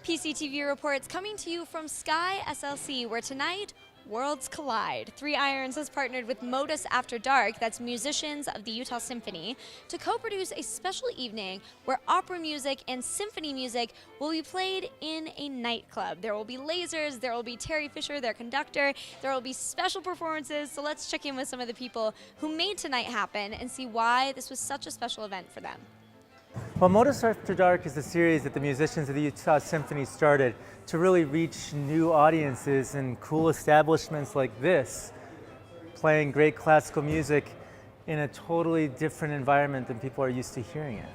PCTV reports coming to you from Sky SLC, where tonight, worlds collide. Three Irons has partnered with MOTUS After Dark, that's musicians of the Utah Symphony, to co-produce a special evening where opera music and symphony music will be played in a nightclub. There will be lasers, there will be Terry Fisher, their conductor, there will be special performances, so let's check in with some of the people who made tonight happen and see why this was such a special event for them. Well, MOTUS After Dark is a series that the musicians of the Utah Symphony started to really reach new audiences in cool establishments like this, playing great classical music in a totally different environment than people are used to hearing it.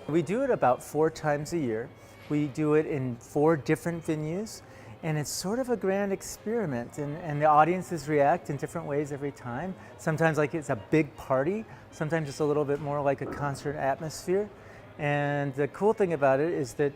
We do it about 4 times a year. We do it in 4 different venues, and it's sort of a grand experiment, and the audiences react in different ways every time. Sometimes like it's a big party, sometimes it's a little bit more like a concert atmosphere. And the cool thing about it is that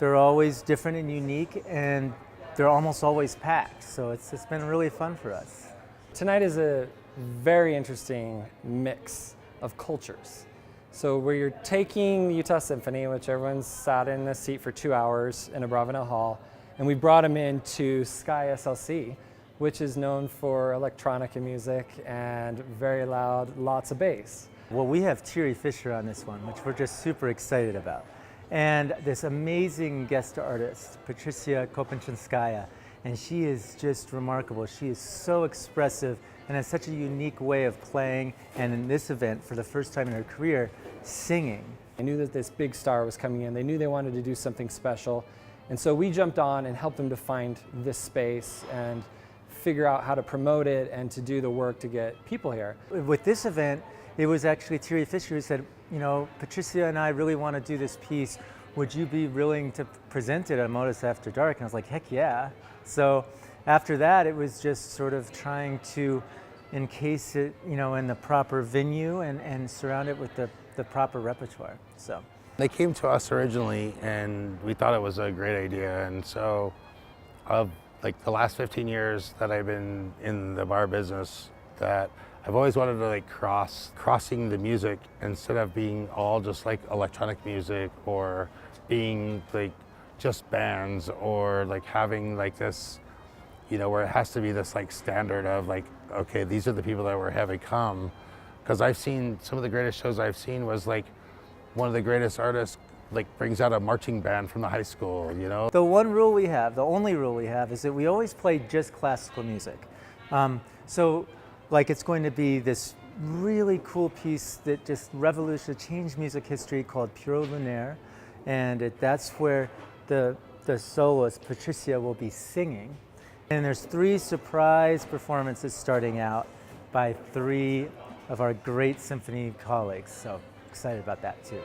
they're always different and unique, and they're almost always packed. So it's been really fun for us. Tonight is a very interesting mix of cultures. So where you're taking the Utah Symphony, which everyone's sat in a seat for 2 hours in a Bravenel Hall, and we brought them into Sky SLC, which is known for electronica music and very loud, lots of bass. Well, we have Terry Fisher on this one, which we're just super excited about. And this amazing guest artist, Patricia Kopachinskaya, and she is just remarkable. She is so expressive and has such a unique way of playing, and in this event, for the first time in her career, singing. I knew that this big star was coming in. They knew they wanted to do something special. And so we jumped on and helped them to find this space and figure out how to promote it and to do the work to get people here. With this event, it was actually Terry Fisher who said, you know, Patricia and I really want to do this piece. Would you be willing to present it at MOTUS After Dark? And I was like, heck yeah. So after that, it was just sort of trying to encase it, you know, in the proper venue and surround it with the proper repertoire. So they came to us originally, and we thought it was a great idea. And so, of like the last 15 years that I've been in the bar business, that I've always wanted to like crossing the music instead of being all just like electronic music or being like just bands or like having like this, you know, where it has to be this like standard of like, okay, these are the people that we're having come. Because I've seen some of the greatest shows I've seen was like one of the greatest artists like brings out a marching band from the high school, you know? The one rule we have, the only rule we have, is that we always play just classical music. So like it's going to be this really cool piece that just changed music history called Pure Lunaire, and that's where the soloist Patricia will be singing. And there's 3 surprise performances starting out by 3 of our great symphony colleagues, so excited about that too.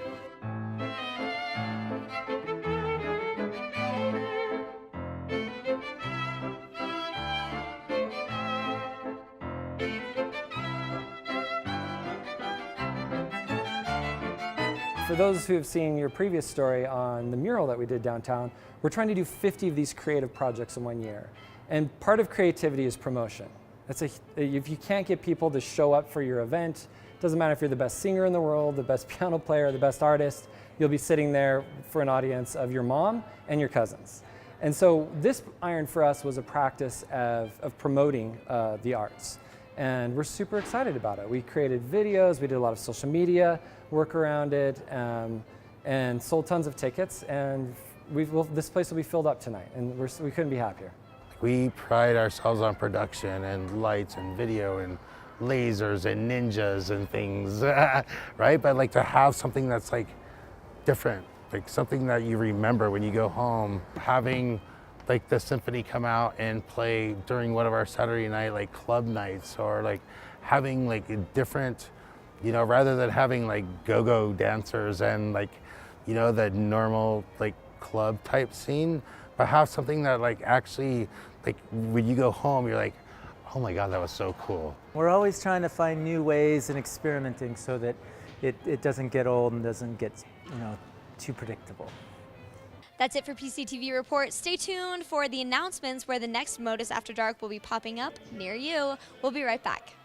For those who have seen your previous story on the mural that we did downtown, we're trying to do 50 of these creative projects in 1 year. And part of creativity is promotion. If you can't get people to show up for your event, it doesn't matter if you're the best singer in the world, the best piano player, the best artist, you'll be sitting there for an audience of your mom and your cousins. And so this iron for us was a practice of promoting the arts. And we're super excited about it. We created videos, we did a lot of social media work around it, and sold tons of tickets, and this place will be filled up tonight, and we couldn't be happier. We pride ourselves on production and lights and video and lasers and ninjas and things, right? But like to have something that's like different, like something that you remember when you go home, having like the symphony come out and play during one of our Saturday night like club nights, or like having like a different, you know, rather than having like go-go dancers and like, you know, the normal like club type scene, but have something that like actually like when you go home you're like, oh my God, that was so cool. We're always trying to find new ways and experimenting so that it doesn't get old and doesn't get, you know, too predictable. That's it for PCTV Report. Stay tuned for the announcements where the next MOTUS After Dark will be popping up near you. We'll be right back.